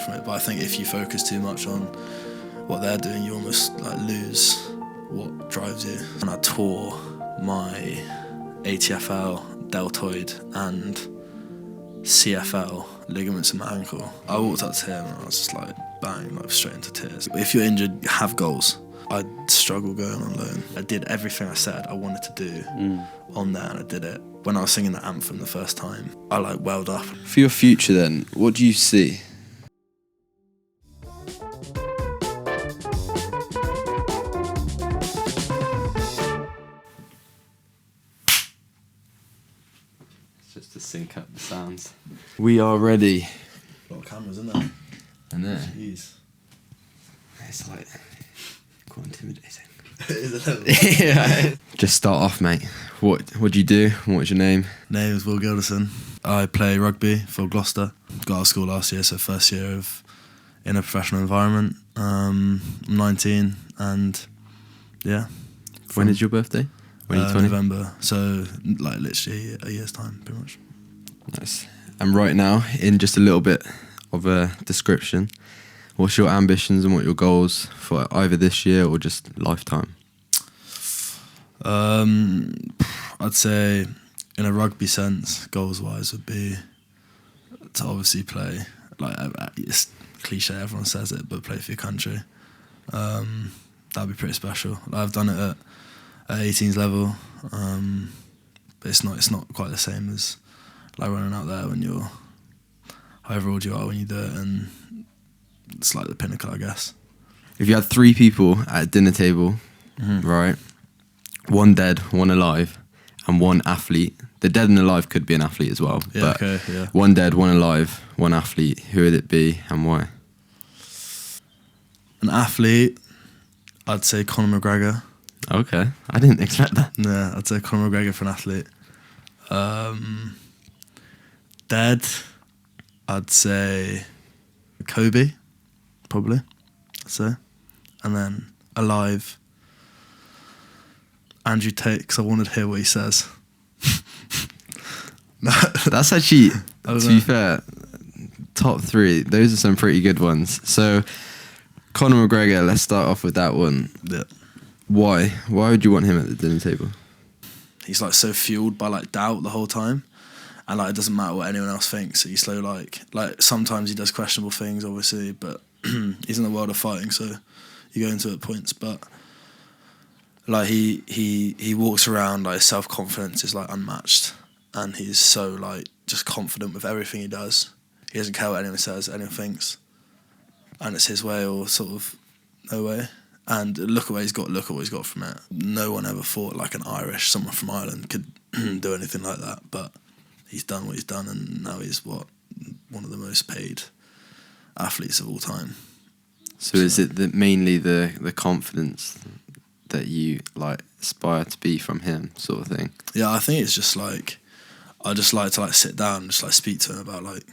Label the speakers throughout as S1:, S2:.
S1: from it. But I think if you focus too much on what they're doing, you almost like lose what drives you. And I tore my ATFL, deltoid and CFL ligaments in my ankle. I walked up to him and I was just like, bang, like straight into tears. If you're injured, have goals. I'd struggle going on loan. I did everything I said I wanted to do on there, and I did it. When I was singing the anthem the first time, I like welled up.
S2: For your future then, what do you see? It's just to sync up the sounds. We are ready.
S1: A lot of cameras, isn't there?
S2: And there.
S1: Jeez.
S2: It's like quite intimidating.
S1: Is it a little?
S2: Yeah. Just start off, mate. What do you do? What's your name?
S1: Name is Gilderson. I play rugby for Gloucester. Got out of school last year, so first year in a professional environment. I'm 19 and yeah.
S2: When is your birthday? When are you 20?
S1: November, so like literally a year's time, pretty much.
S2: Nice. And right now, in just a little bit of a description, what's your ambitions and what your goals for either this year or just lifetime?
S1: I'd say in a rugby sense, goals-wise would be to obviously play, like it's cliche, everyone says it, but play for your country. That'd be pretty special. I've done it at 18s level, but it's not quite the same as like running out there when you're however old you are when you do it, and it's like the pinnacle, I guess.
S2: If you had 3 people at a dinner table, right, one dead, one alive, and one athlete. The dead and alive could be an athlete as well.
S1: Yeah,
S2: but
S1: okay, yeah.
S2: One dead, one alive, one athlete. Who would it be and why?
S1: An athlete, I'd say Conor McGregor.
S2: Okay, I didn't expect that.
S1: Yeah, I'd say Conor McGregor for an athlete. Dead, I'd say Kobe, probably, I'd say. And then alive, Andrew Tate, because I wanted to hear what he says.
S2: That's actually,
S1: don't
S2: to
S1: know.
S2: be fair, top 3. Those are some pretty good ones. So, Conor McGregor, let's start off with that one.
S1: Yeah.
S2: Why? Why would you want him at the dinner table?
S1: He's like so fueled by like doubt the whole time, and like it doesn't matter what anyone else thinks. He's so like sometimes he does questionable things, obviously, but he's in the world of fighting, so you go into it at points. But like he walks around like self-confidence is like unmatched, and he's so like just confident with everything he does. He doesn't care what anyone says, anyone thinks, and it's his way or sort of no way. And look at what he's got from it. No one ever thought like someone from Ireland could do anything like that, but he's done what he's done, and now he's one of the most paid athletes of all time.
S2: So is it mainly the confidence that you like aspire to be from him, sort of thing?
S1: Yeah, I think it's just like I just like to like sit down and just like speak to him about like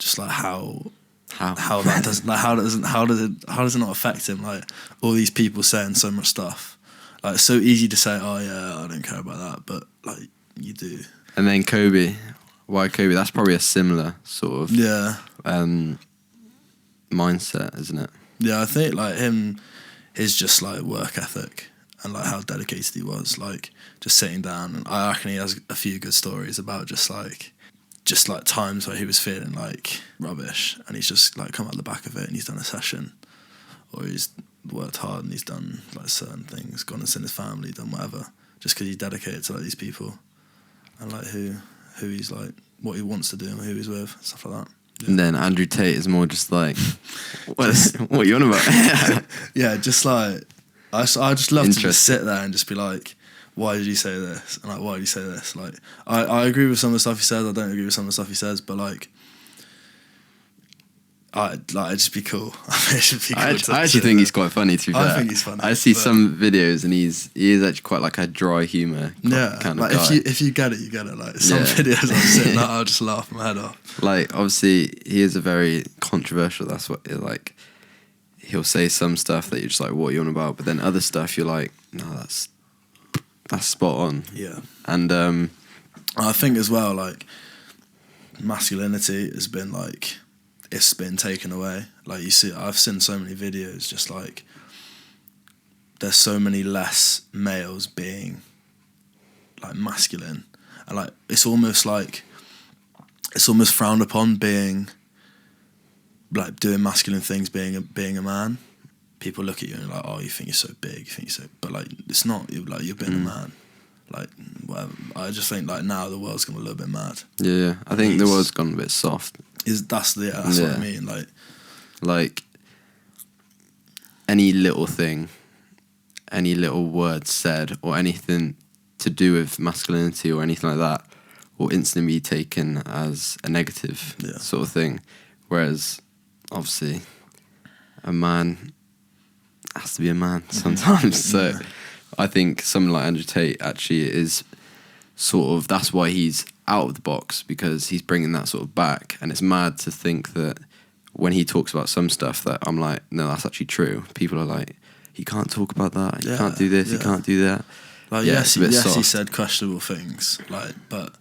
S1: just like how that does like how does it not affect him, like all these people saying so much stuff, like it's so easy to say, oh yeah, I don't care about that, but like you do.
S2: And then Kobe, why Kobe? That's probably a similar sort of mindset, isn't it?
S1: Yeah, I think like his just like work ethic and like how dedicated he was, like just sitting down, and I reckon he has a few good stories about just like times where he was feeling like rubbish, and he's just like come out the back of it, and he's done a session, or he's worked hard and he's done like certain things, gone and seen his family, done whatever, just because he's dedicated to like these people and like who he's like, what he wants to do and who he's with, stuff like that. Yeah.
S2: And then Andrew Tate is more just like, what are you on about?
S1: Yeah, just like I just love to just sit there and just be like, why did you say this? And like, why did you say this? Like, I agree with some of the stuff he says. I don't agree with some of the stuff he says, but like, it'd just be cool.
S2: I actually think he's quite funny, to be fair.
S1: I think he's funny.
S2: I see some videos and he is actually quite like a dry humour kind of
S1: like
S2: guy.
S1: if you get it, you get it. Like some videos I'm sitting there, I'll just laugh my head off.
S2: Like obviously he is a very controversial. That's what like he'll say some stuff that you're just like, what are you on about? But then other stuff you're like, no, that's spot on.
S1: Yeah.
S2: And
S1: I think as well, like masculinity has been like it's been taken away. Like I've seen so many videos, just like there's so many less males being like masculine, and like it's almost frowned upon being like doing masculine things, being a man. People look at you and like, oh, you think you're so big, but like it's not. You're being a man. Like whatever. I just think like now the world's gone a little bit mad.
S2: Yeah, I think the world's gone a bit soft.
S1: That's what I mean. Like any little thing, any little word said, or anything to do with masculinity or anything like that, will instantly be taken as a negative sort of thing. Whereas, obviously, a man has to be a man sometimes. So I think someone like Andrew Tate actually is sort of, that's why he's out of the box, because he's bringing that sort of back. And it's mad to think that when he talks about some stuff that I'm like, no, that's actually true. People are like, he can't talk about that. He can't do this. He can't do that. Like yes, he said questionable things. Like, but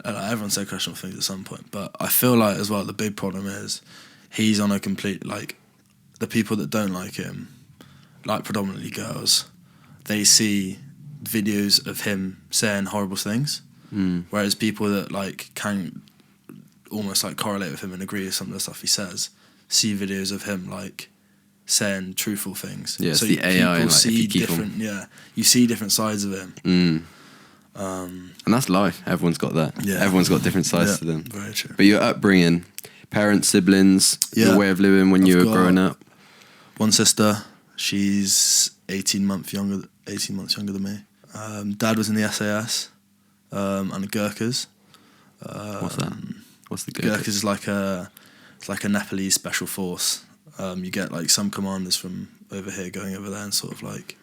S1: everyone said questionable things at some point. But I feel like as well the big problem is he's on a complete, like, the people that don't like him, like predominantly girls, they see videos of him saying horrible things, whereas people that like can almost like correlate with him and agree with some of the stuff he says see videos of him like saying truthful things.
S2: Yeah, so the AI, like,
S1: see different. You see different sides of him.
S2: And that's life. Everyone's got that.
S1: Yeah,
S2: everyone's got different sides to them.
S1: Very true.
S2: But your upbringing, parents, siblings, your way of living when you were growing up.
S1: One sister, she's 18 months younger than me. Dad was in the SAS and the Gurkhas.
S2: What's that? What's the
S1: Gurkhas? Is like a Nepalese special force. You get like some commanders from over here going over there and sort of like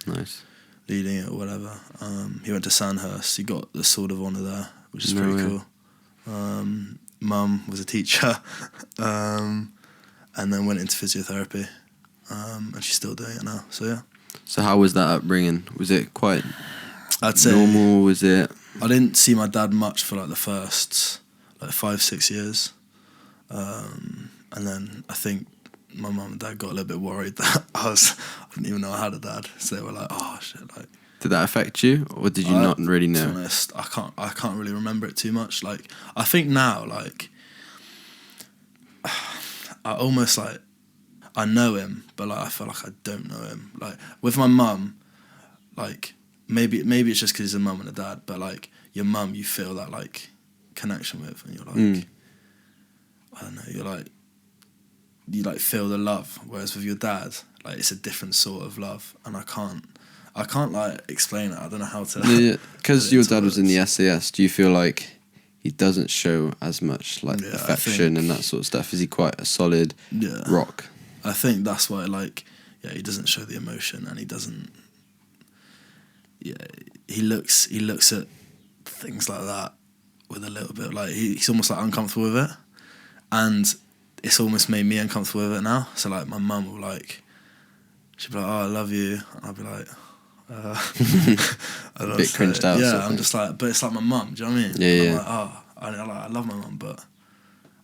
S1: leading it or whatever. He went to Sandhurst. He got the Sword of Honour there, which is pretty cool. Mum was a teacher, and then went into physiotherapy, and she's still doing it now. So yeah.
S2: So how was that upbringing? Was it quite
S1: I'd say
S2: normal? Was it?
S1: I didn't see my dad much for like the first like 5-6 years, and then I think my mum and dad got a little bit worried that I didn't even know I had a dad, so they were like, "Oh shit!" Like,
S2: did that affect you, or did you not really know?
S1: To be honest, I can't really remember it too much. Like, I think now, like, I almost like I know him, but like I feel like I don't know him. Like with my mum, like maybe it's just because he's a mum and a dad, but like your mum, you feel that like connection with, and you're like, I don't know, you like feel the love, whereas with your dad, like it's a different sort of love, and I can't like explain it. I don't know how to. Yeah,
S2: because your dad was in the SAS. Do you feel like he doesn't show as much like affection and that sort of stuff? Is he quite a solid rock?
S1: I think that's why, like, he doesn't show the emotion, and he doesn't. Yeah, he looks at things like that with a little bit like he's almost like uncomfortable with it, and it's almost made me uncomfortable with it now. So like my mum will like, she'd be like, "Oh, I love you," and I'll be like, I don't
S2: a bit cringed out.
S1: Yeah, I'm just like, but it's like my mum. Do you know what I mean?
S2: Yeah,
S1: I'm like, oh, I love my mum, but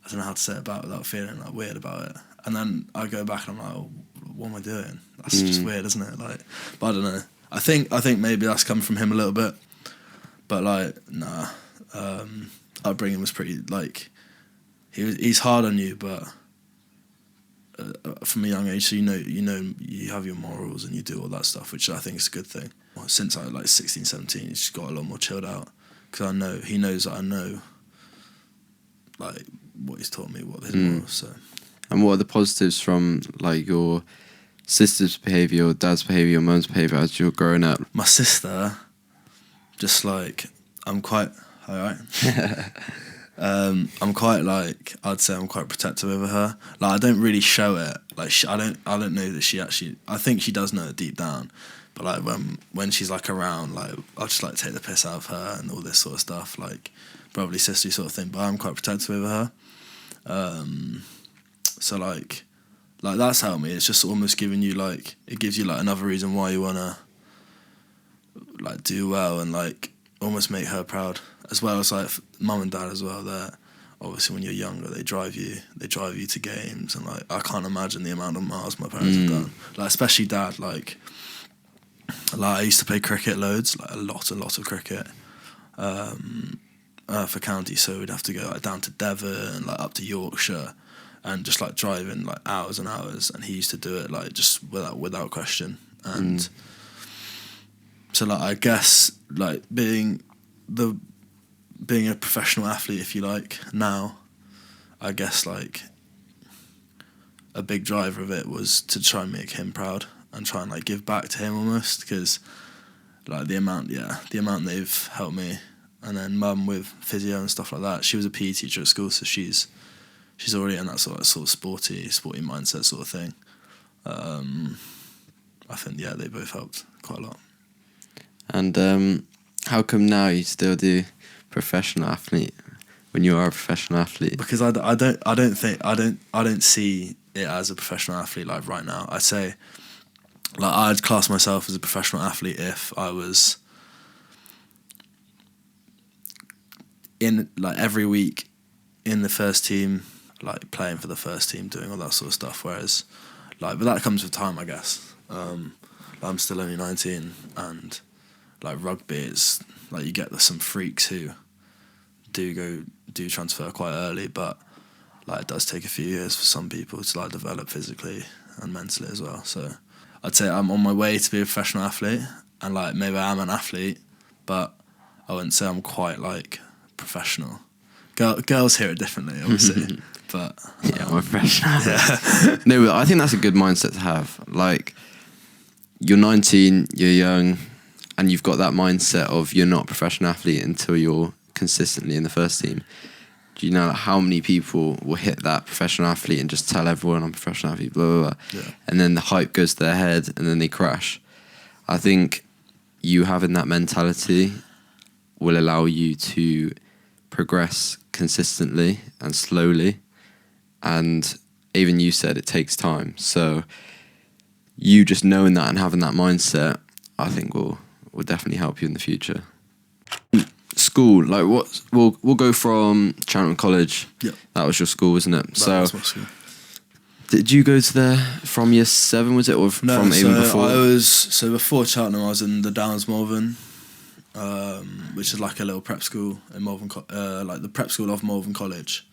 S1: I don't know how to say it without feeling like weird about it. And then I go back and I'm like, oh, what am I doing? That's just weird, isn't it? Like, but I don't know. I think maybe that's come from him a little bit, but like, nah. Upbringing was pretty like he's hard on you, but from a young age, so you have your morals and you do all that stuff, which I think is a good thing. Since I was like 16, 17, he's just got a lot more chilled out, because he knows that I know like what he's taught me, what his morals. So.
S2: And what are the positives from like your sister's behaviour, your dad's behaviour, your mum's behaviour as you're growing up?
S1: My sister, just like I'm quite alright. I'm quite like, I'd say I'm quite protective over her. Like I don't really show it. Like I don't know that she actually. I think she does know it deep down, but like when she's like around, like I'll just like take the piss out of her and all this sort of stuff, like brotherly sisterly sort of thing. But I'm quite protective over her. So like that's helped me. It's just almost giving you like, it gives you like another reason why you wanna like do well and like almost make her proud, as well as like mum and dad as well. They're obviously when you're younger, they drive you to games, and like I can't imagine the amount of miles my parents have done. Like especially dad, like I used to play cricket loads, like a lot of cricket for county. So we'd have to go like down to Devon and like up to Yorkshire, and just like driving like hours and hours. And he used to do it like just without question. And so like I guess like being a professional athlete, if you like, now, I guess like a big driver of it was to try and make him proud and try and like give back to him almost, because like the amount they've helped me. And then mum with physio and stuff like that, she was a PE teacher at school, so she's already in that sort of sporty mindset sort of thing. I think they both helped quite a lot.
S2: And how come now you still do professional athlete when you are a professional athlete?
S1: Because I don't see it as a professional athlete like right now. I'd say like I'd class myself as a professional athlete if I was in like every week in the first team, like playing for the first team, doing all that sort of stuff. Whereas like, but that comes with time, I guess. I'm still only 19, and like rugby is like you get some freaks who do transfer quite early, but like it does take a few years for some people to like develop physically and mentally as well. So I'd say I'm on my way to be a professional athlete, and like maybe I am an athlete, but I wouldn't say I'm quite like professional. Girls hear it differently, obviously. But
S2: I'm a professional. Yeah. No, but I think that's a good mindset to have. Like, you're 19, you're young, and you've got that mindset of you're not a professional athlete until you're consistently in the first team. Do you know how many people will hit that professional athlete and just tell everyone I'm a professional athlete, blah, blah, blah.
S1: Yeah.
S2: And then the hype goes to their head and then they crash. I think you having that mentality will allow you to progress consistently and slowly. And even you said it takes time. So you just knowing that and having that mindset, I think will definitely help you in the future. School, like what? We'll go from Cheltenham College.
S1: Yep.
S2: That was your school, wasn't it?
S1: That was my school.
S2: Did you go to there from year 7? Was it, or from even before?
S1: Before Cheltenham, I was in the Downs Malvern, which is like a little prep school in Malvern, like the prep school of Malvern College,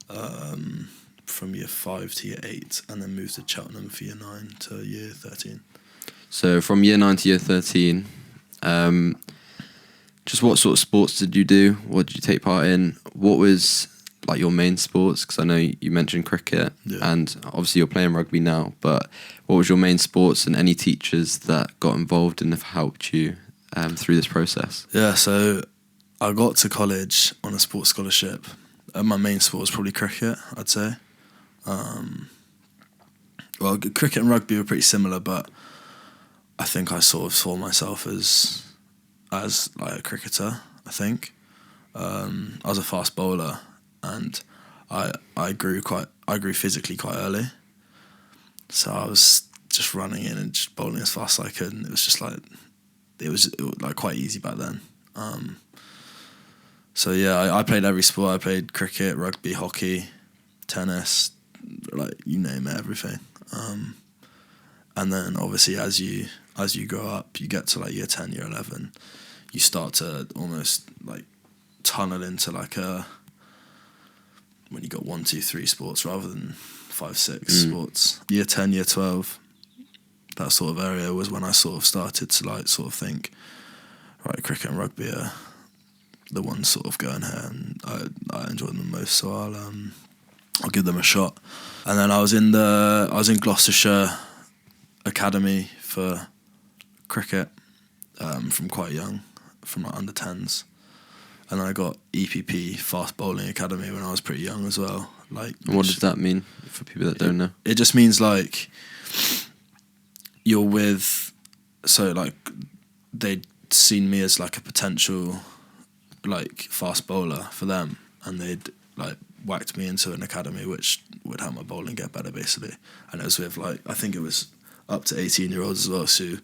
S1: from year 5 to year 8, and then moved to Cheltenham for year 9 to year 13.
S2: So from year 9 to year 13, just what sort of sports did you do? What did you take part in? What was like your main sports? Because I know you mentioned cricket, and obviously you're playing rugby now, but what was your main sports, and any teachers that got involved and have helped you through this process?
S1: Yeah, so I got to college on a sports scholarship, and my main sport was probably cricket, I'd say. Well, cricket and rugby were pretty similar, but I think I sort of saw myself as like a cricketer, I think. I was a fast bowler, and I grew physically quite early. So I was just running in and just bowling as fast as I could, and it was just like it was like quite easy back then. So yeah, I played every sport. I played cricket, rugby, hockey, tennis, like you name it, everything. And then obviously as you grow up, you get to like year 10, year 11, you start to almost like tunnel into like when you got 1, 2, 3 sports rather than 5, 6 sports. Year 10, year 12, that sort of area was when I sort of started to like sort of think, right, cricket and rugby are the ones sort of going here, and I enjoy them most, so I'll give them a shot. And then I was in Gloucestershire Academy for cricket from quite young, from like under 10s. And then I got EPP, Fast Bowling Academy, when I was pretty young as well. Like,
S2: and what does that mean for people that don't know?
S1: It just means like you're with, so like they'd seen me as like a potential like fast bowler for them, and they'd like whacked me into an academy which would help my bowling get better basically. And it was with like, I think it was up to 18-year-olds as well, so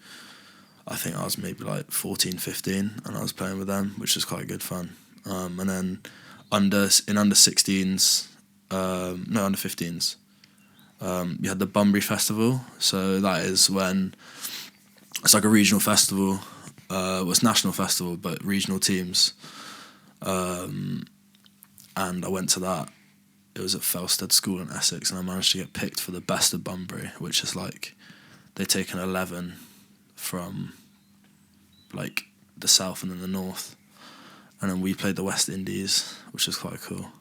S1: I think I was maybe like 14, 15, and I was playing with them, which was quite good fun. And then under 16s, no, under 15s. You had the Bunbury Festival, so that is when it's like a regional festival. Well, it's national festival, but regional teams. And I went to that. It was at Felsted School in Essex, and I managed to get picked for the best of Bunbury, which is like they take an 11 from like the south and then the north, and then we played the West Indies, which was quite cool.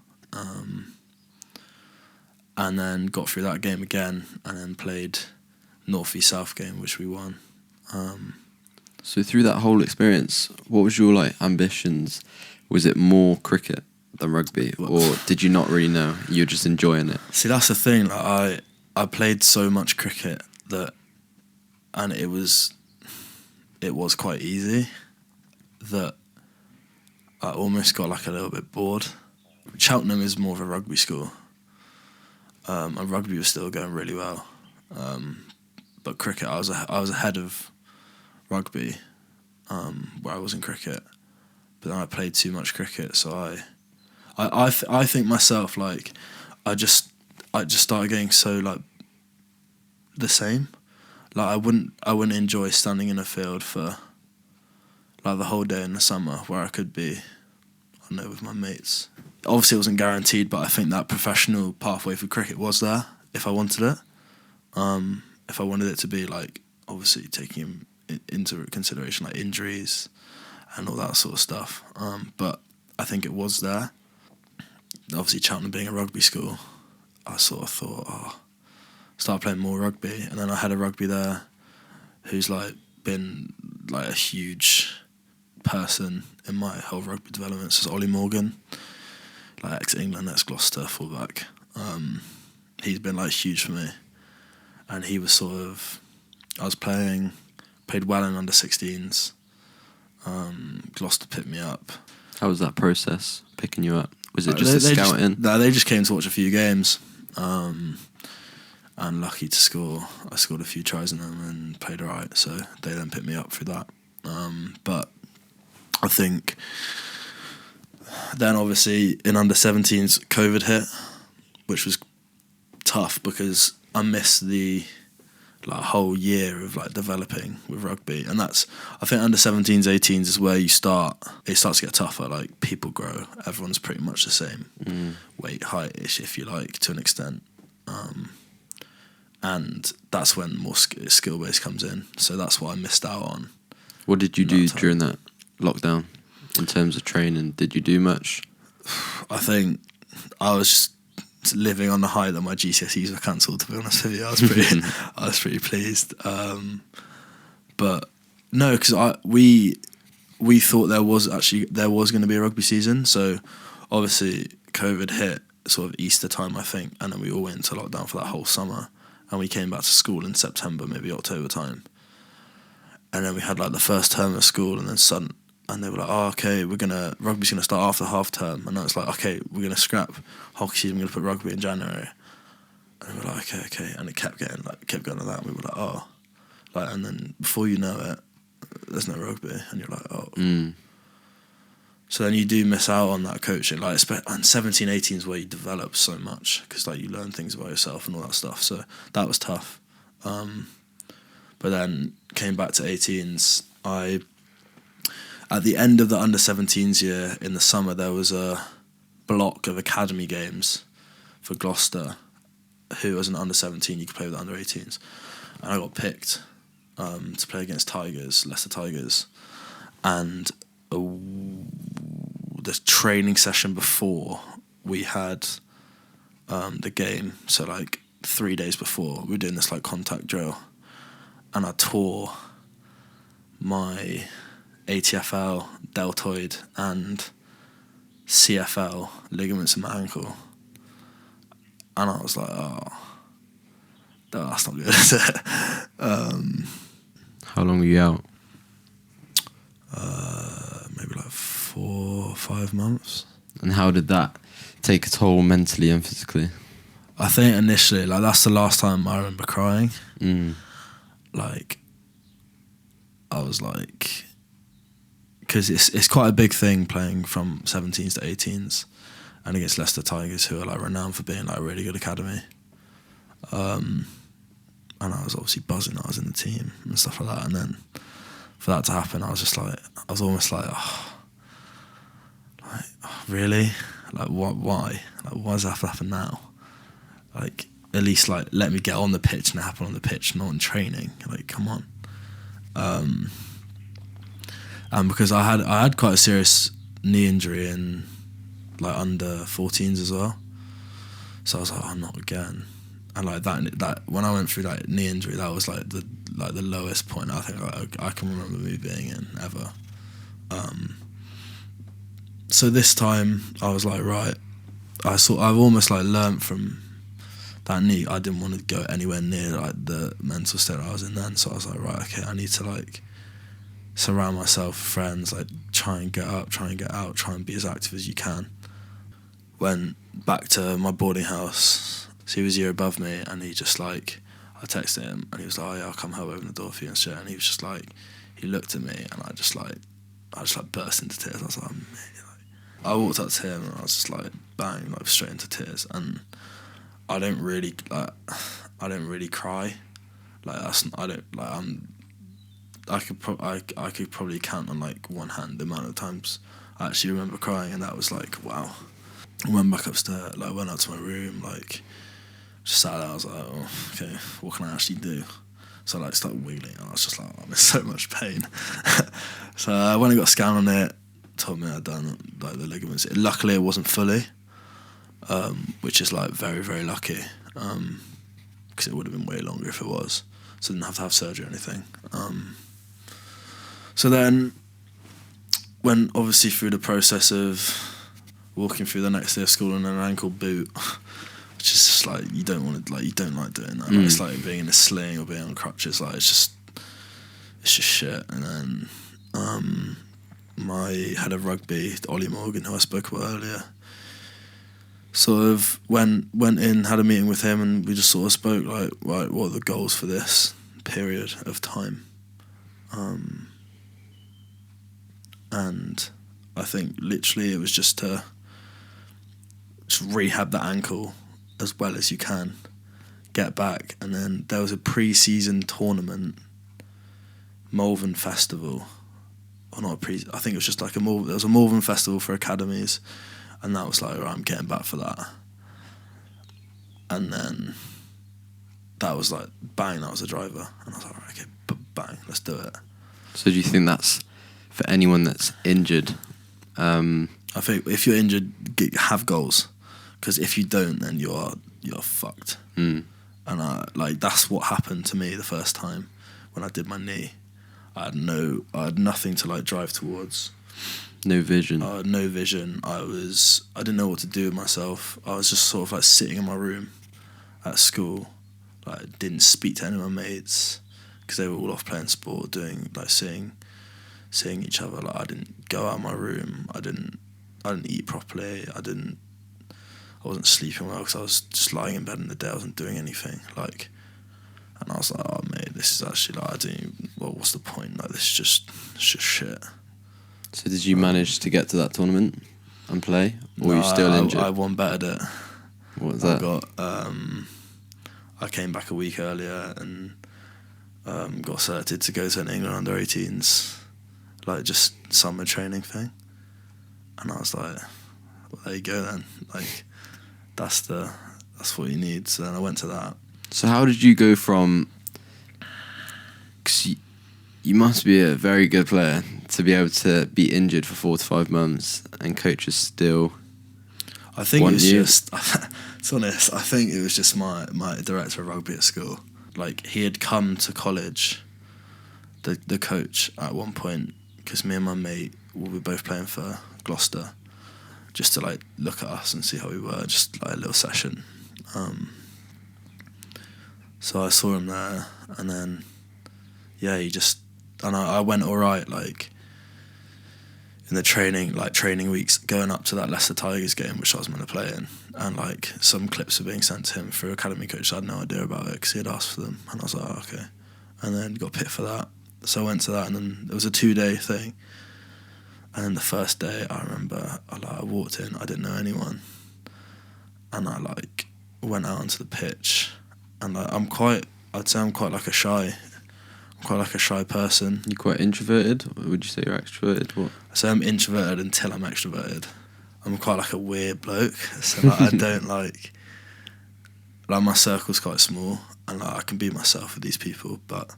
S1: And then got through that game again, and then played North v South game, which we won.
S2: So through that whole experience, what was your like ambitions? Was it more cricket than rugby, or did you not really know? You're just enjoying it.
S1: See, that's the thing. Like, I played so much cricket and it was quite easy that I almost got like a little bit bored. Cheltenham is more of a rugby school. And rugby was still going really well, but cricket, I was ahead of rugby, where I was in cricket, but then I played too much cricket, so I think myself, like I just started getting so like the same, like I wouldn't enjoy standing in a field for like the whole day in the summer where I could be, I don't know, with my mates. Obviously, it wasn't guaranteed, but I think that professional pathway for cricket was there if I wanted it. If I wanted it to be, like, obviously taking into consideration like injuries and all that sort of stuff. But I think it was there. Obviously, Cheltenham being a rugby school, I sort of thought, start playing more rugby. And then I had a rugby there who's like been like a huge person in my whole rugby development. So it's Ollie Morgan. Like ex-England, ex-Gloucester fullback. He's been like huge for me, and he was sort of, I was played well in under 16s. Gloucester picked me up.
S2: How was that process, picking you up? Was it just a scouting?
S1: They just came to watch a few games, and lucky to score. I scored a few tries in them and played alright, so they then picked me up through that. But I think then obviously in under 17s COVID hit, which was tough because I missed the like whole year of like developing with rugby, and that's, I think under 17s 18s is where it starts to get tougher. Like people grow, everyone's pretty much the same weight, height-ish if you like, to an extent, and that's when more skill base comes in, so that's what I missed out on.
S2: What did you do during that lockdown in terms of training? Did you do much?
S1: I think I was just living on the high that my GCSEs were cancelled, to be honest with you. I was pretty pleased. But no, because we thought there was going to be a rugby season. So obviously COVID hit sort of Easter time, I think, and then we all went into lockdown for that whole summer, and we came back to school in September, maybe October time. And then we had like the first term of school, and then and they were like, oh, okay, rugby's gonna start after half term. And then it's like, okay, we're gonna scrap hockey season, we're gonna put rugby in January. And we were like, okay. And it kept going like that. And we were like, oh. Like, and then before you know it, there's no rugby. And you're like, oh. So then you do miss out on that coaching. Like, and 17, 18 is where you develop so much, because like you learn things about yourself and all that stuff. So that was tough. But then came back to 18s. At the end of the under 17s year in the summer, there was a block of academy games for Gloucester, who as an under 17 you could play with the under 18s, and I got picked to play against Leicester Tigers, and the training session before we had the game, so like 3 days before, we were doing this like contact drill, and I tore my ATFL, deltoid and CFL ligaments in my ankle, and I was like, oh, that's not good, is it?
S2: How long were you out?
S1: Maybe like 4 or 5 months.
S2: And how did that take a toll mentally and physically?
S1: I think initially, like, that's the last time I remember crying. Like, I was like, because it's quite a big thing playing from 17s to 18s, and against Leicester Tigers, who are like renowned for being like a really good academy. And I was obviously buzzing that I was in the team and stuff like that. And then for that to happen, I was almost like, really? Like, why? Like, why does that have to happen now? Like, at least like let me get on the pitch and it happen on the pitch, not in training. Like, come on. And because I had quite a serious knee injury in like under 14s as well, so I was like, oh, not again. And like that when I went through that knee injury, that was like the lowest point I think I can remember me being in ever. So this time I was like, right, I've almost like learnt from that knee. I didn't want to go anywhere near like the mental state I was in then. So I was like, right, okay, I need to like surround myself with friends, like try and get up, try and get out, try and be as active as you can. Went back to my boarding house. So he was a year above me, and he just like, I texted him and he was like, oh yeah, I'll come help open the door for you and shit. And he was just like, he looked at me and I just burst into tears. I was like, I walked up to him and I was just like, bang, like straight into tears. And I don't really cry. I could probably count on like one hand the amount of times I actually remember crying, and that was like, wow. I went back upstairs, like went up to my room, like just sat there. I was like, oh, okay, what can I actually do? So I like started wiggling, and I was just like, I'm in so much pain. So I went and got a scan on it, told me I'd done like the ligaments. Luckily it wasn't fully, which is like very, very lucky, because it would have been way longer if it was. So I didn't have to have surgery or anything. So then went obviously through the process of walking through the next day of school in an ankle boot, which is just like, you don't like doing that. Like, it's like being in a sling or being on crutches. Like it's just shit. And then my head of rugby, Ollie Morgan, who I spoke about earlier, sort of went in, had a meeting with him, and we just sort of spoke like, right, what are the goals for this period of time? And I think literally it was just to rehab the ankle as well as you can, get back. And then there was a pre-season tournament, Malvern Festival, or not I think it was just like there was a Malvern Festival for academies, and that was like, right, I'm getting back for that. And then that was like, bang, that was the driver. And I was like, right, okay, bang, let's do it.
S2: So do you think that's for anyone that's injured?
S1: I think if you're injured, have goals, because if you don't, then you're fucked. And that's what happened to me the first time when I did my knee. I had nothing to like drive towards.
S2: No vision.
S1: No vision. I didn't know what to do with myself. I was just sort of like sitting in my room at school. Like, didn't speak to any of my mates because they were all off playing sport, doing like seeing each other. Like, I didn't go out of my room. I didn't eat properly. I wasn't sleeping well because I was just lying in bed in the day. I wasn't doing anything. Like, and I was like, oh mate, this is actually like, what's the point? Like, this is just shit.
S2: So did you manage to get to that tournament and play, or were you still injured?
S1: I one betted it.
S2: What was that?
S1: I came back a week earlier and got selected to go to an England under 18s, like just summer training thing. And I was like, well, there you go then. Like, that's what you need. So then I went to that.
S2: So how did you go from? Because you must be a very good player to be able to be injured for 4 to 5 months and coaches still.
S1: I think it was just, to be honest, I think it was just my director of rugby at school. Like, he had come to college, the coach, at one point, because me and my mate were both playing for Gloucester, just to like look at us and see how we were, just like a little session. So I saw him there, and then I went all right, like in the training weeks going up to that Leicester Tigers game, which I was meant to play in, and like some clips were being sent to him through academy coach. I had no idea about it because he had asked for them, and I was like, oh, okay. And then got picked for that, so I went to that, and then it was a 2-day thing. And then the first day, I remember I walked in, I didn't know anyone, and I like went out onto the pitch, and I'd say I'm quite like a shy person.
S2: You quite introverted, or would you say you're extroverted? What?
S1: I say I'm introverted until I'm extroverted. I'm quite like a weird bloke, so like, I don't like my circle's quite small, and like, I can be myself with these people, but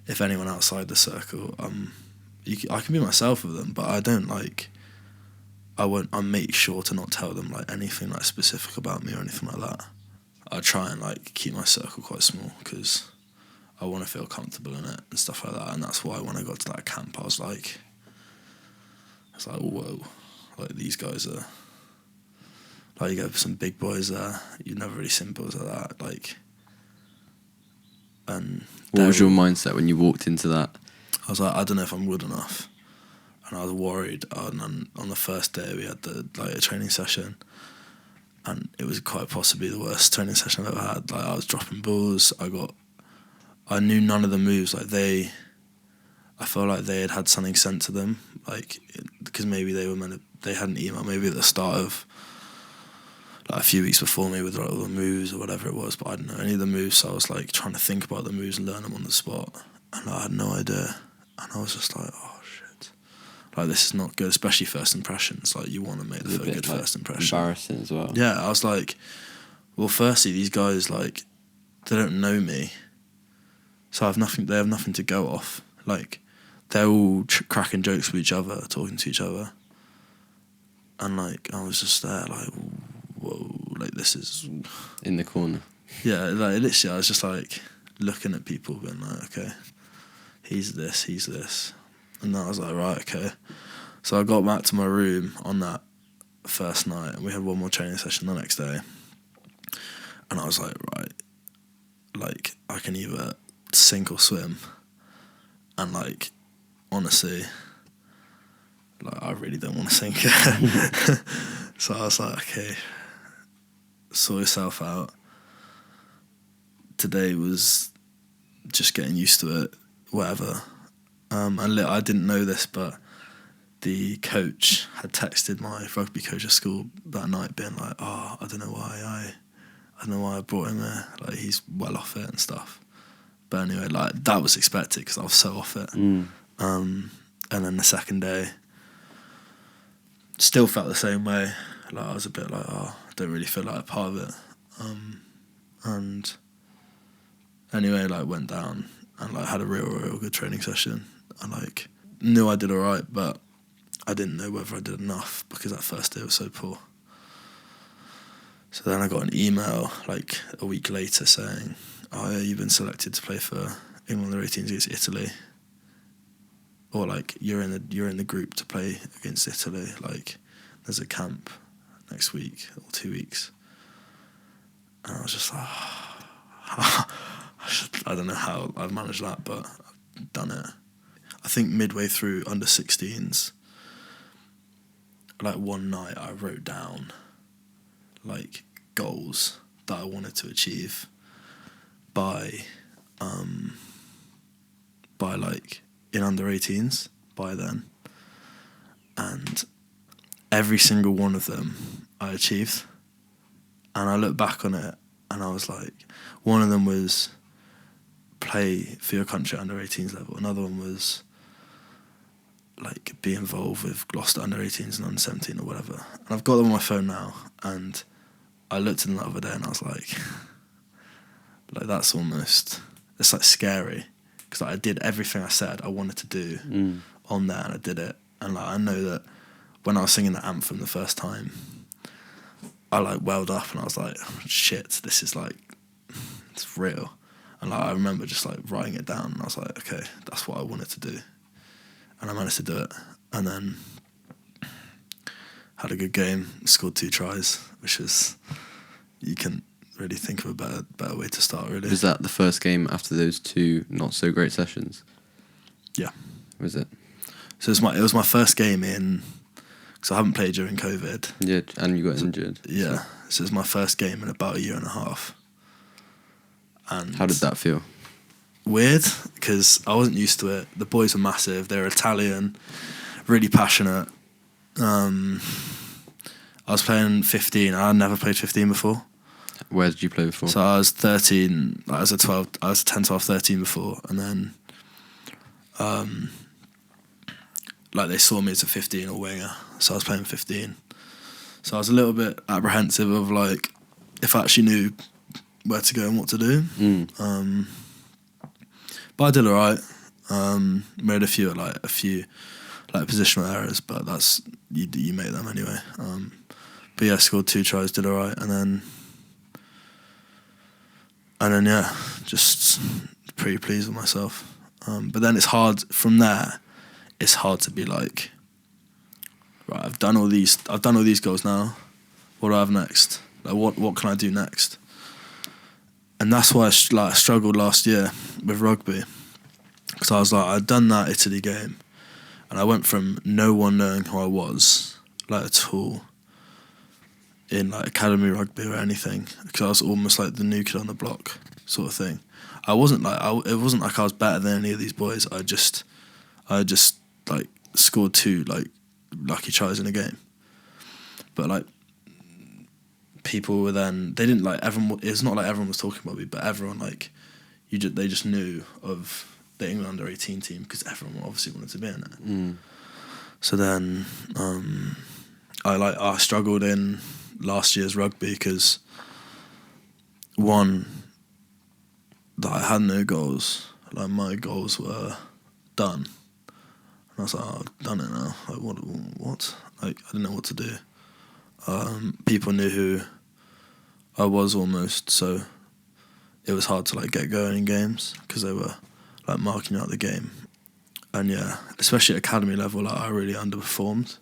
S1: if anyone outside the circle, I can be myself with them, but I don't like. I make sure to not tell them like anything like specific about me or anything like that. I try and like keep my circle quite small because I want to feel comfortable in it and stuff like that. And that's why when I got to that camp, I was like, whoa, like these guys are like, you get some big boys there. You've never really seen boys like that. Like, and
S2: what was your mindset when you walked into that?
S1: I was like, I don't know if I'm good enough. And I was worried. And on the first day, we had a training session, and it was quite possibly the worst training session I've ever had. Like, I was dropping balls. I knew none of the moves. Like I felt like they had something sent to them. Like, because maybe they had an email maybe at the start of like a few weeks before me with like, all the moves or whatever it was. But I didn't know any of the moves. So I was like trying to think about the moves and learn them on the spot, and I had no idea. And I was just like, oh shit. Like, this is not good, especially first impressions. Like, you want to make the good first impression.
S2: Embarrassing as well.
S1: Yeah, I was like, well, firstly, these guys, like, they don't know me, so they have nothing to go off. Like, they're all cracking jokes with each other, talking to each other, and like, I was just there, like, whoa, like, this is
S2: in the corner.
S1: Yeah, like, literally, I was just like looking at people, being like, okay, he's this. And then I was like, right, okay. So I got back to my room on that first night, and we had one more training session the next day. And I was like, right, like, I can either sink or swim. And like, honestly, like, I really don't want to sink. So I was like, okay, sort yourself out. Today was just getting used to it, whatever. And I didn't know this, but the coach had texted my rugby coach at school that night, being like, "Oh, I don't know why I brought him there. Like, he's well off it and stuff." But anyway, like, that was expected because I was so off it. And then the second day, still felt the same way. Like, I was a bit like, oh, I don't really feel like a part of it. And anyway, like, went down and like had a real good training session. I like knew I did all right, but I didn't know whether I did enough because that first day was so poor. So then I got an email like a week later saying, "Oh yeah, you've been selected to play for England under-18s against Italy, or like you're in the group to play against Italy. Like, there's a camp next week or 2 weeks." And I was just like, I don't know how I've managed that, but I've done it. I think midway through under-16s, like one night I wrote down like goals that I wanted to achieve by like in under-18s by then, and every single one of them I achieved. And I look back on it and I was like, one of them was play for your country at under-18s level. Another one was like be involved with Gloucester under-18s and under-17 or whatever. And I've got them on my phone now, and I looked at them the other day and I was like that's almost, it's like scary, because like, I did everything I said I wanted to do on there, and I did it. And like, I know that when I was singing the anthem the first time, I like welled up and I was like, shit, this is like, it's real. And like, I remember just like writing it down and I was like, okay, that's what I wanted to do. And I managed to do it. And then had a good game, scored 2 tries, which is, you can really think of a better way to start, really.
S2: Was that the first game after those 2 not so great sessions?
S1: Yeah.
S2: Was it?
S1: So it was my first game in, because I haven't played during COVID.
S2: Yeah, and you got injured.
S1: Yeah, so it was my first game in about a year and a half. And
S2: how did that feel?
S1: Weird, because I wasn't used to it. The boys were massive. They were Italian. really passionate. I was playing 15. I had never played 15 before.
S2: Where did you play before?
S1: So I was 13. I was a 12. I was 10, 12, 13 before, and then, like they saw me as a 15 or winger. So I was playing 15. So I was a little bit apprehensive of like if I actually knew where to go and what to do. But I did alright. Made a few positional errors, but that's you make them anyway. But yeah, scored 2 tries, did alright, and then yeah, just pretty pleased with myself. But then it's hard from there. It's hard to be like, right, I've done all these goals now. What do I have next? Like, what can I do next? And that's why I struggled last year with rugby, because I was like, I'd done that Italy game, and I went from no one knowing who I was, like at all, in like academy rugby or anything, because I was almost like the new kid on the block sort of thing. I wasn't like it wasn't like I was better than any of these boys. I just like scored 2 like lucky tries in a game, but like people were then they didn't like everyone. It's not like everyone was talking about me, but everyone like they just knew of the England under-18 team because everyone obviously wanted to be in it. So then I struggled in last year's rugby because one, that I had no goals. Like my goals were done, and I was like, I've done it now. Like what? Like I didn't know what to do. People knew who I was almost, so it was hard to like get going in games because they were like marking out the game. And yeah, especially at academy level, like I really underperformed,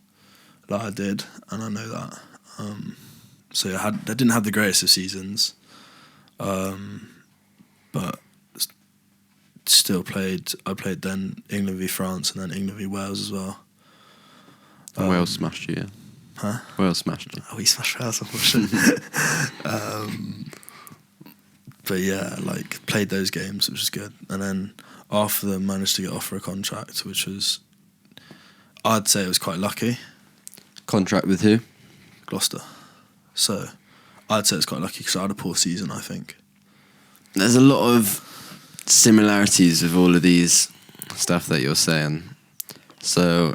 S1: like I did, and I know that. So I didn't have the greatest of seasons, but still played. I played then England v France and then England v Wales as well.
S2: And Wales smashed you, yeah?
S1: Huh?
S2: Wales smashed you.
S1: Oh, we smashed Wales, unfortunately. But yeah, like played those games, which was good. And then after them, managed to get offered a contract, which was, I'd say it was quite lucky.
S2: Contract with who?
S1: Gloucester. So I'd say it's quite lucky because I had a poor season, I think.
S2: There's a lot of similarities with all of these stuff that you're saying. So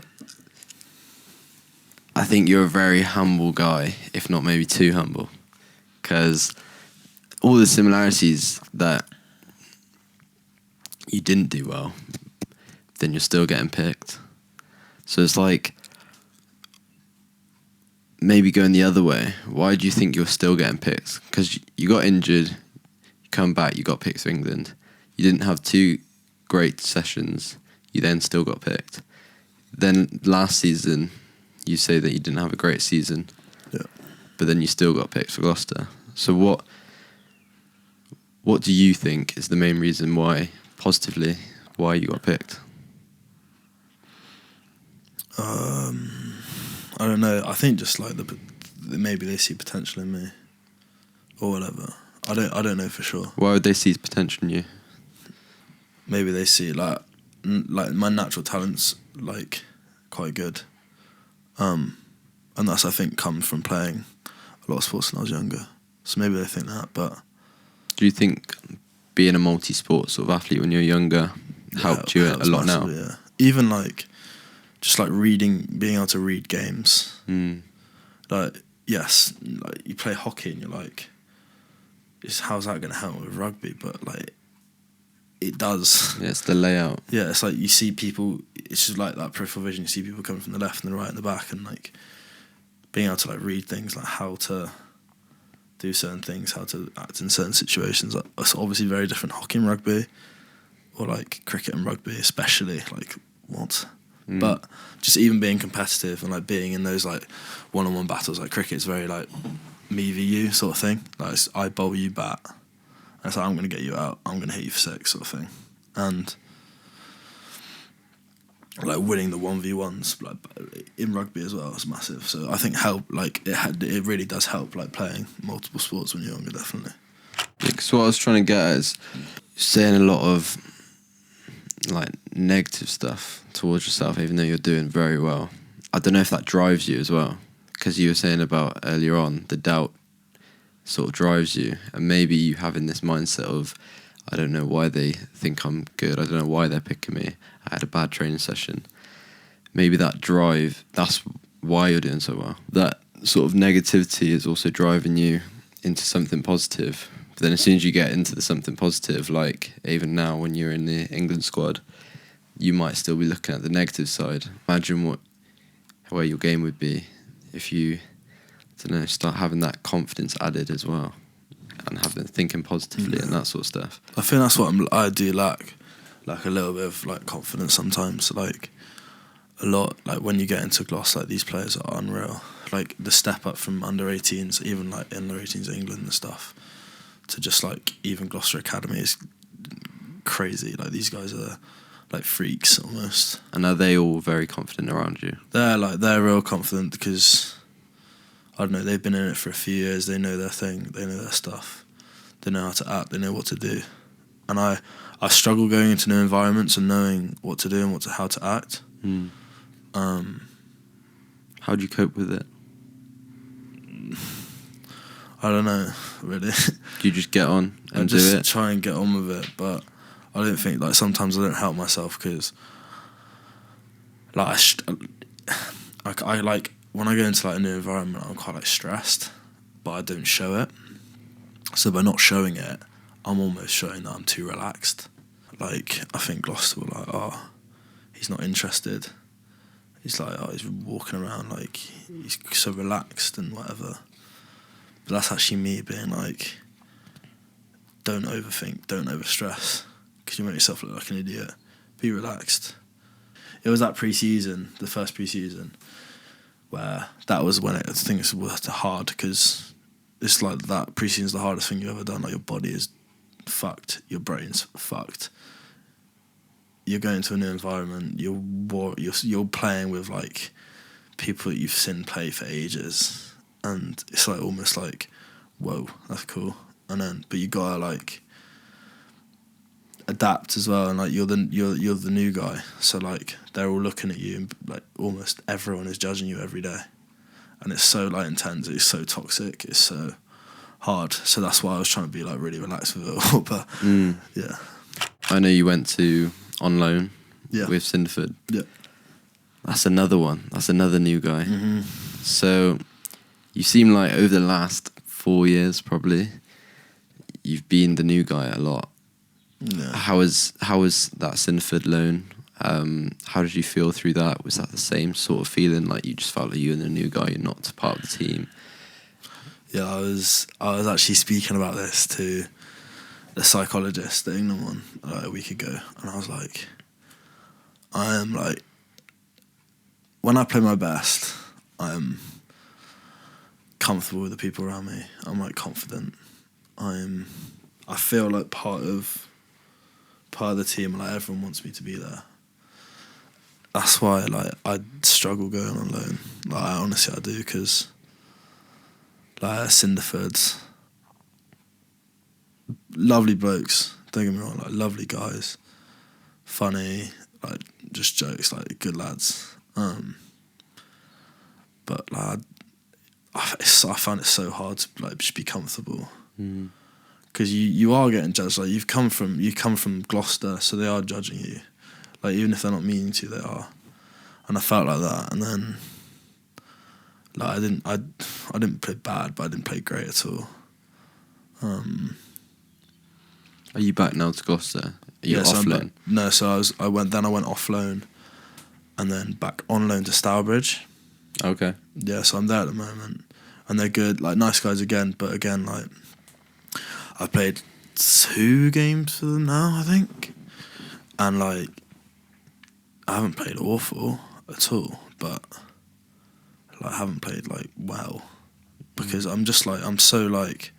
S2: I think you're a very humble guy, if not maybe too humble, because all the similarities that you didn't do well, then you're still getting picked. So it's like maybe going the other way. Why do you think you're still getting picked? Because you got injured, you come back, you got picked for England. You didn't have 2 great sessions, you then still got picked. Then last season, you say that you didn't have a great season, but then you still got picked for Gloucester. So what do you think is the main reason why, positively, why you got picked?
S1: I don't know. I think just like maybe they see potential in me, or whatever. I don't know for sure.
S2: Why would they see potential in you?
S1: Maybe they see like my natural talent's like quite good, and that's I think comes from playing a lot of sports when I was younger. So maybe they think that. But
S2: do you think being a multi-sport sort of athlete when you were younger helped you a lot now?
S1: Yeah, even like just like reading, being able to read games. Like yes, like you play hockey and you're like, how's that going to help with rugby? But like it does.
S2: Yeah, it's the layout.
S1: Yeah, it's like you see people. It's just like that peripheral vision. You see people coming from the left and the right and the back, and like being able to like read things, like how to do certain things, how to act in certain situations. Like, it's obviously very different hockey and rugby, or like cricket and rugby, especially. Like what? But just even being competitive and like being in those like one-on-one battles, like cricket's very like me v you sort of thing. Like I bowl, you bat. And it's like I'm going to get you out. I'm going to hit you for 6 sort of thing. And like winning the 1v1s like in rugby as well is massive. So I think it really does help like playing multiple sports when you're younger, definitely.
S2: Because what I was trying to get at is saying a lot of like negative stuff towards yourself, even though you're doing very well. I don't know if that drives you as well, because you were saying about earlier on, the doubt sort of drives you, and maybe you having this mindset of, I don't know why they think I'm good, I don't know why they're picking me, I had a bad training session. Maybe that drive, that's why you're doing so well. That sort of negativity is also driving you into something positive. But then as soon as you get into the something positive, like even now when you're in the England squad, you might still be looking at the negative side. Imagine where your game would be if you, I don't know, start having that confidence added as well, and having thinking positively and that sort of stuff.
S1: I think that's what I do lack, like a little bit of like confidence sometimes. Like a lot, like when you get into Gloucester, like these players are unreal. Like the step up from under 18s, even like under 18s England and stuff, to just like even Gloucester Academy is crazy. Like these guys are like freaks almost.
S2: And are they all very confident around you?
S1: They're real confident because, I don't know, they've been in it for a few years. They know their thing. They know their stuff. They know how to act. They know what to do. And I struggle going into new environments and knowing what to do and how to act.
S2: How do you cope with it?
S1: I don't know, really.
S2: Do you just get on and do
S1: just
S2: it?
S1: Try and get on with it, but I don't think, like, sometimes I don't help myself because, like, I like, when I go into, like, a new environment, I'm quite, like, stressed, but I don't show it. So by not showing it, I'm almost showing that I'm too relaxed. Like, I think Gloucester were like, oh, he's not interested. He's like, oh, he's walking around like he's so relaxed and whatever. But that's actually me being like, don't overthink, don't overstress, because you make yourself look like an idiot. Be relaxed. It was that pre-season, the first pre-season, where that was when I think it was hard, because it's like that pre-season's the hardest thing you've ever done. Like your body is fucked, your brain's fucked. You're going to a new environment. You're playing with like people that you've seen play for ages, and it's like almost like, whoa, that's cool. And then, but you gotta like adapt as well, and like you're the new guy, so like they're all looking at you, and like almost everyone is judging you every day, and it's so like intense. It's so toxic. It's so hard. So that's why I was trying to be like really relaxed with it all. But yeah,
S2: I know you went on loan with Cinderford.
S1: Yeah.
S2: That's another one. That's another new guy. So you seem like over the last 4 years probably, you've been the new guy a lot.
S1: Yeah.
S2: How was that Cinderford loan? How did you feel through that? Was that the same sort of feeling, like you just felt like you were the new guy, you're not part of the team?
S1: Yeah, I was actually speaking about this to the psychologist, the England one, like a week ago, and I was like, I am like, when I play my best, I'm comfortable with the people around me. I'm like confident. I feel like part of the team. Like everyone wants me to be there. That's why like I struggle going on loan. Like honestly I do, because like Cinderford's lovely blokes, don't get me wrong, like lovely guys, funny, like just jokes, like good lads. But like I find it so hard to like just be comfortable, because you are getting judged. Like you come from Gloucester, so they are judging you. Like even if they're not meaning to, they are. And I felt like that, and then like I didn't play bad, but I didn't play great at all.
S2: Are you back now to Gloucester? Are you off loan?
S1: No, so I went off loan, and then back on loan to Stourbridge.
S2: Okay.
S1: Yeah, so I'm there at the moment, and they're good, like nice guys again. But again, like I've played 2 games for them now, I think, and like I haven't played awful at all, but like I haven't played like well, because I'm just like I'm so like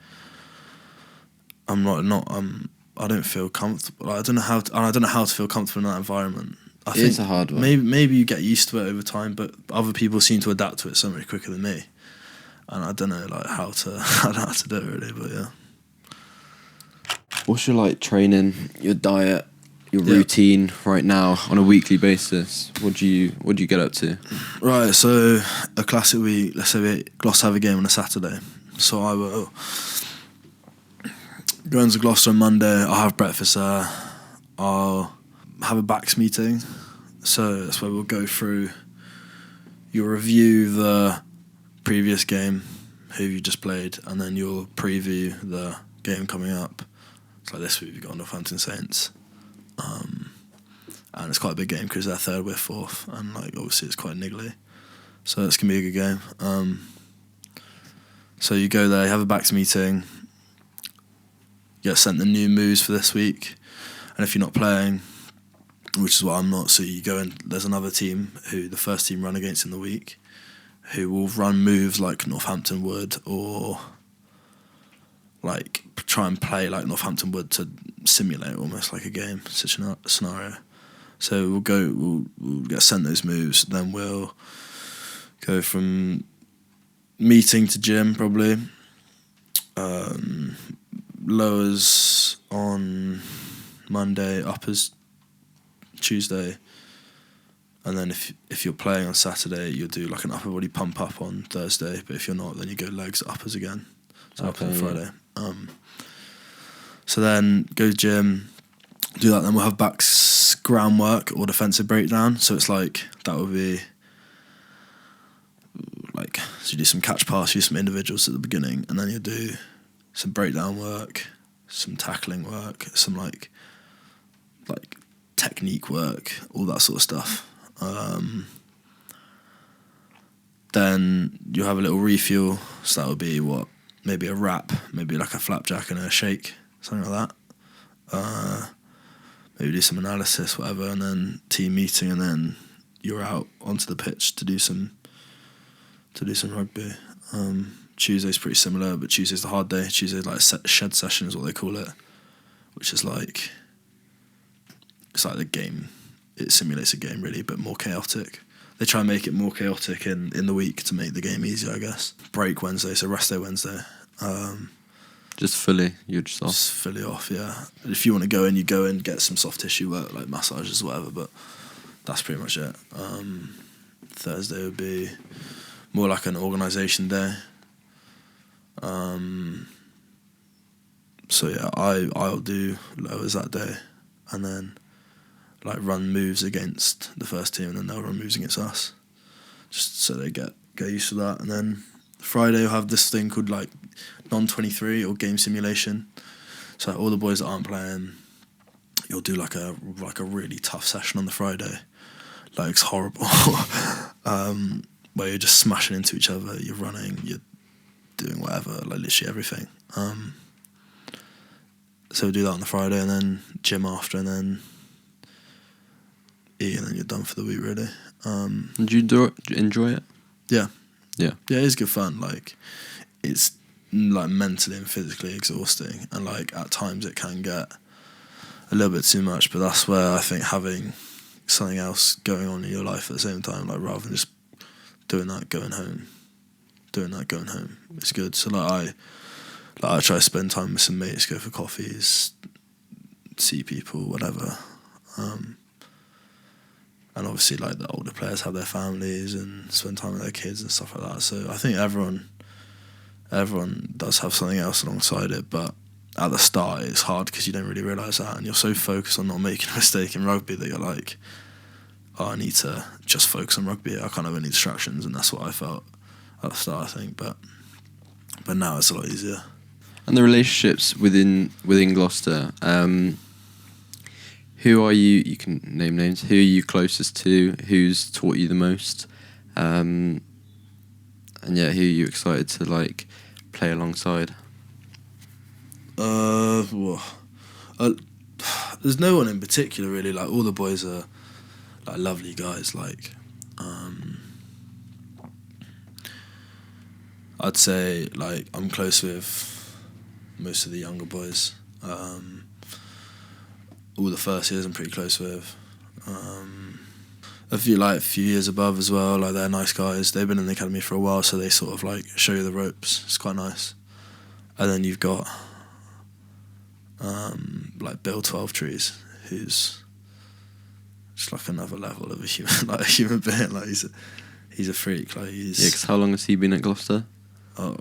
S1: I don't feel comfortable. Like, I don't know how to feel comfortable in that environment. I think
S2: it's a hard one.
S1: Maybe you get used to it over time, but other people seem to adapt to it so much quicker than me, and I don't know like how to do it really. But yeah.
S2: What's your like training, your diet, your
S1: Yeah.
S2: routine right now on a weekly basis? What do you get up to?
S1: Right, so a classic week, let's say Gloucester have a game on a Saturday. So I will go into Gloucester on Monday, I'll have breakfast there, I'll have a backs meeting. So that's where we'll go through, you'll review the previous game, who you just played, and then you'll preview the game coming up. So like this week we've got Northampton Saints. And it's quite a big game because they're third, we're fourth, and like obviously it's quite niggly. So it's gonna be a good game. So you go there, you have a backs meeting, get sent the new moves for this week, and if you're not playing, which is what I'm not, so you go and there's another team who the first team run against in the week, who will run moves like Northampton would, or like try and play like Northampton would to simulate almost like a game scenario. So we'll get sent those moves, then we'll go from meeting to gym probably. Lowers on Monday, uppers Tuesday, and then if you're playing on Saturday, you'll do like an upper body pump up on Thursday. But if you're not, then you go legs uppers again. So up on Friday. So then go to gym, do that. Then we'll have backs groundwork or defensive breakdown. So it's like that would be like, so you do some catch pass, use some individuals at the beginning, and then you do some breakdown work, some tackling work, some like technique work, all that sort of stuff. Then you have a little refuel, so that would be maybe a wrap, maybe like a flapjack and a shake, something like that. Maybe do some analysis, whatever, and then team meeting, and then you're out onto the pitch to do some rugby. Tuesday's pretty similar, but Tuesday's the hard day. Tuesday's like shed session is what they call it, which is like, it's like the game. It simulates a game really, but more chaotic. They try and make it more chaotic in the week to make the game easier, I guess. Break Wednesday, so rest day Wednesday.
S2: You're just off?
S1: Just fully off, yeah. If you want to go in, you go in, get some soft tissue work, like massages or whatever, but that's pretty much it. Thursday would be more like an organisation day. So yeah, I'll do lowers that day, and then like run moves against the first team, and then they'll run moves against us, just so they get used to that. And then Friday we'll have this thing called like non-23 or game simulation. So all the boys that aren't playing, you'll do like a really tough session on the Friday. Like it's horrible. Where you're just smashing into each other, you're running, you're doing whatever, like literally everything. So we'll do that on the Friday, and then gym after, and then eat, and then you're done for the week really.
S2: Did you enjoy it?
S1: Yeah.
S2: Yeah.
S1: Yeah, it is good fun. Like, it's like mentally and physically exhausting, and like at times it can get a little bit too much, but that's where I think having something else going on in your life at the same time, like rather than just doing that going home, it's good. So like I try to spend time with some mates, go for coffees, see people, whatever. And obviously like the older players have their families and spend time with their kids and stuff like that. So I think everyone does have something else alongside it, but at the start it's hard because you don't really realise that, and you're so focused on not making a mistake in rugby that you're like, oh, I need to just focus on rugby. I can't have any distractions, and that's what I felt at the start, I think. But now it's a lot easier.
S2: And the relationships within Gloucester, who are you can name names, who are you closest to, who's taught you the most, and yeah, who are you excited to like play alongside?
S1: There's no one in particular really. Like all the boys are like lovely guys. Like I'd say like I'm close with most of the younger boys. All the first years I'm pretty close with. A few years above as well. Like they're nice guys. They've been in the academy for a while, so they sort of like show you the ropes. It's quite nice. And then you've got like Bill 12 Trees, who's just like another level of a human, like a human being. Like he's a freak. Like he's.
S2: Yeah, 'cause how long has he been at Gloucester?
S1: Oh,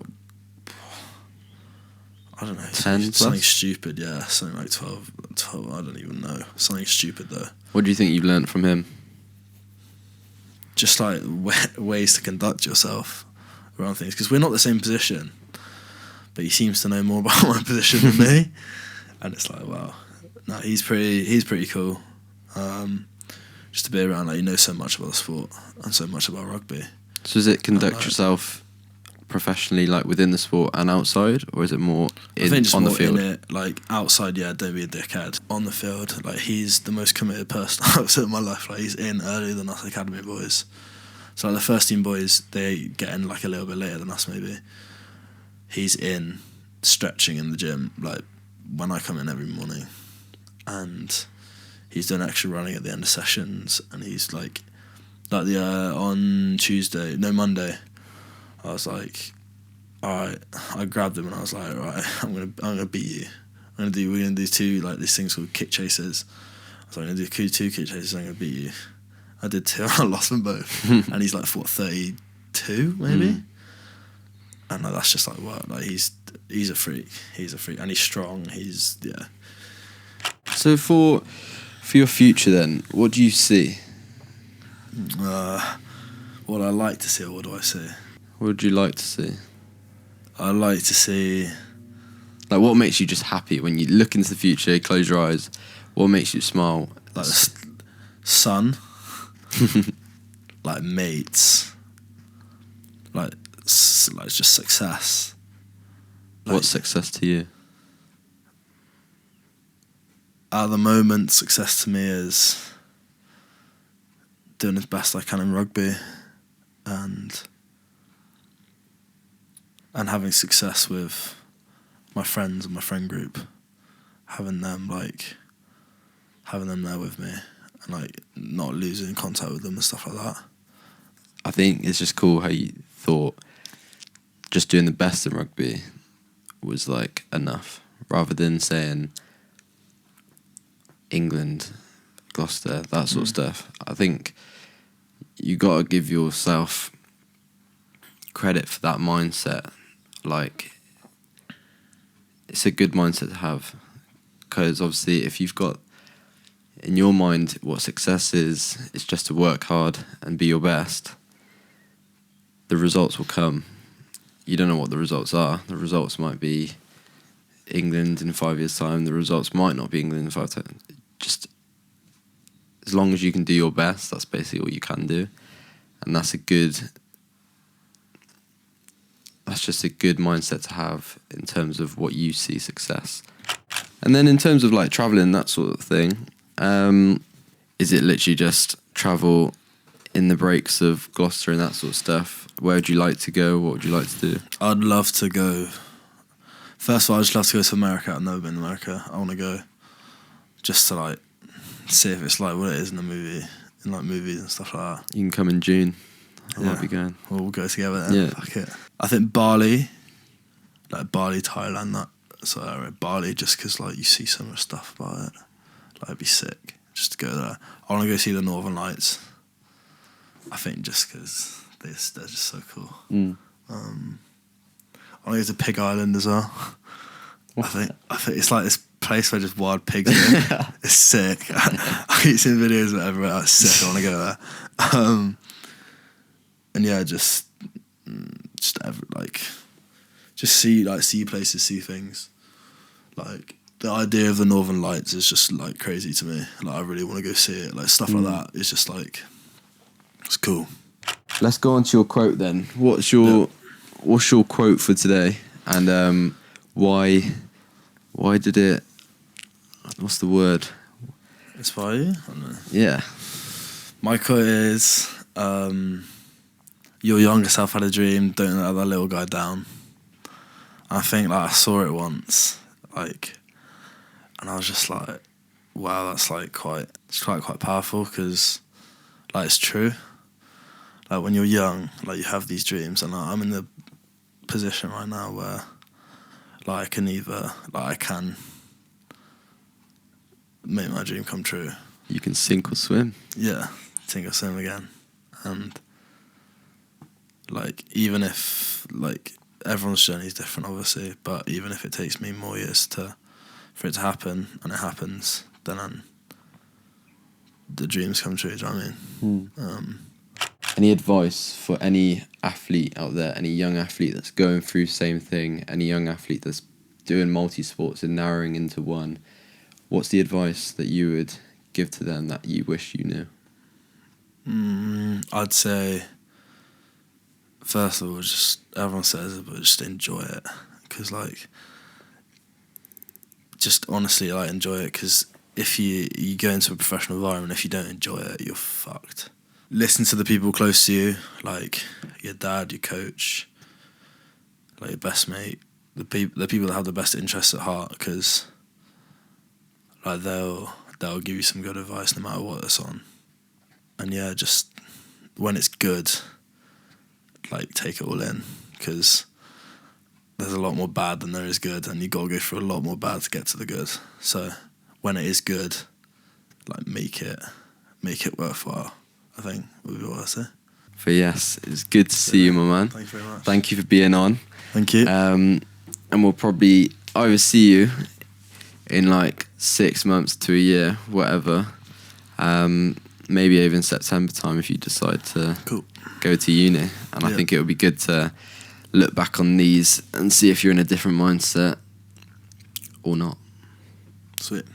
S1: I don't know.
S2: 10
S1: something
S2: plus?
S1: stupid. Yeah, something like 12. I don't even know. Something stupid though.
S2: What do you think you've learnt from him?
S1: Just like ways to conduct yourself around things, because we're not the same position, but he seems to know more about my position than me, and it's like, wow. No, he's pretty cool. Just to be around, like, you know so much about the sport and so much about rugby.
S2: So is it conduct yourself professionally, like within the sport and outside, or is it more on the field?
S1: In it, like outside, yeah, don't be a dickhead. On the field, like he's the most committed person I've seen in my life. Like he's in earlier than us academy boys. So like the first team boys, they get in like a little bit later than us maybe. He's in stretching in the gym like when I come in every morning, and he's doing extra running at the end of sessions, and he's like on Monday, I was like, all right, I grabbed him and I was like, all right, I'm gonna beat you. We're gonna do two like these things called kick chases. I was like, I'm gonna do two kick chases. I'm gonna beat you. I did two. I lost them both. And he's like 32 maybe. And like, that's just like what, like he's a freak. He's a freak, and he's strong. He's
S2: So for your future then, what do you see?
S1: What I like to see, or what do I see?
S2: What would you like to see?
S1: I like to see.
S2: Like, what makes you just happy when you look into the future, close your eyes? What makes you smile?
S1: Like sun, like mates, like just success. Like,
S2: what's success to you?
S1: At the moment, success to me is doing as best I can in rugby, and having success with my friends and my friend group, having them there with me, and like not losing contact with them and stuff like that.
S2: I think it's just cool how you thought just doing the best in rugby was like enough, rather than saying England, Gloucester, that sort of stuff. I think you got to give yourself credit for that mindset. Like, it's a good mindset to have, because obviously if you've got in your mind what success is, it's just to work hard and be your best, the results will come. You don't know what the results are. The results might be England in 5 years' time. The results might not be England in 5 years' time. Just as long as you can do your best, that's basically all you can do. And that's just a good mindset to have in terms of what you see success. And then in terms of like traveling, that sort of thing, is it literally just travel in the breaks of Gloucester and that sort of stuff? Where would you like to go? What would you like to do?
S1: I'd love to go. First of all, I'd just love to go to America. I've never been to America. I want to go just to like see if it's like what it is in the movie, in like movies and stuff like that.
S2: You can come in June. I might be going.
S1: We'll go together then.
S2: Yeah.
S1: Fuck it. I think Bali, Thailand, Bali, just because like you see so much stuff about it. Like it'd be sick just to go there. I want to go see the Northern Lights. I think just because they're just so cool. I want to go to Pig Island as well. I think it's like this place where just wild pigs are. It's sick. I keep seeing videos of it everywhere. It's sick. I want to go there. And yeah, just see places, see things. Like the idea of the Northern Lights is just like crazy to me. Like I really want to go see it. Like stuff like that is just like, it's cool.
S2: Let's go on to your quote then. What's your quote for today? And why did it? What's the word?
S1: Inspire you? I don't know.
S2: Yeah.
S1: My quote is, your younger self had a dream, don't let that little guy down. I think like I saw it once, like, and I was just like, wow, that's like quite powerful, because like it's true. Like when you're young, like you have these dreams, and like, I'm in the position right now where like I can make my dream come true.
S2: You can sink or swim.
S1: Yeah, sink or swim again. And like, even if like everyone's journey is different, obviously, but even if it takes me more years for it to happen, and it happens, then the dreams come true. Do you know what I mean?
S2: Any advice for any athlete out there, any young athlete that's going through the same thing, any young athlete that's doing multi-sports and narrowing into one? What's the advice that you would give to them that you wish you knew?
S1: I'd say, first of all, just, everyone says it, but just enjoy it. Because, like, just honestly, like, enjoy it. Because if you go into a professional environment, if you don't enjoy it, you're fucked. Listen to the people close to you, like your dad, your coach, like your best mate, the people that have the best interests at heart, because like they'll give you some good advice no matter what it's on. And yeah, just when it's good, like take it all in, because there's a lot more bad than there is good, and you got to go through a lot more bad to get to the good. So when it is good, like make it worthwhile, I think would be what I say.
S2: But yes, it's good to see you, my man.
S1: Thank you very much.
S2: Thank you for being on.
S1: Thank you.
S2: And we'll probably either see you in like 6 months to a year, whatever. Maybe even September time if you decide to go to uni. And I think it would be good to look back on these and see if you're in a different mindset or not.
S1: Sweet.